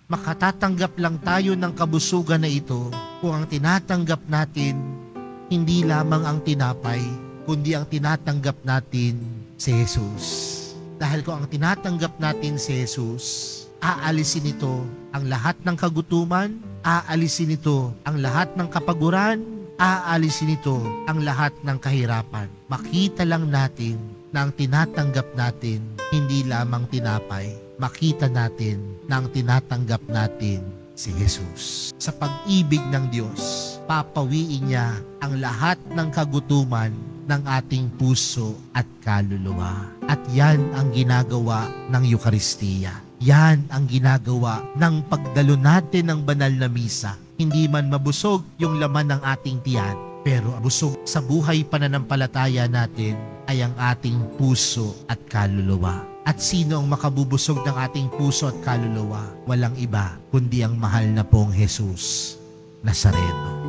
Makatatanggap lang tayo ng kabusugan na ito kung ang tinatanggap natin hindi lamang ang tinapay, kundi ang tinatanggap natin si Jesus. Dahil kung ang tinatanggap natin si Jesus, aalisin ito ang lahat ng kagutuman, aalisin ito ang lahat ng kapaguran, aalisin ito ang lahat ng kahirapan. Makita lang natin na ang tinatanggap natin hindi lamang tinapay, makita natin na ang tinatanggap natin si Jesus. Sa pag-ibig ng Diyos, papawiin niya ang lahat ng kagutuman ng ating puso at kaluluwa. At yan ang ginagawa ng Eukaristiya. Yan ang ginagawa ng pagdalo natin ng banal na misa. Hindi man mabusog yung laman ng ating tiyan, pero busog sa buhay pananampalataya natin ay ang ating puso at kaluluwa. At sino ang makabubusog ng ating puso at kaluluwa? Walang iba, kundi ang mahal na pong Jesus Nazareno.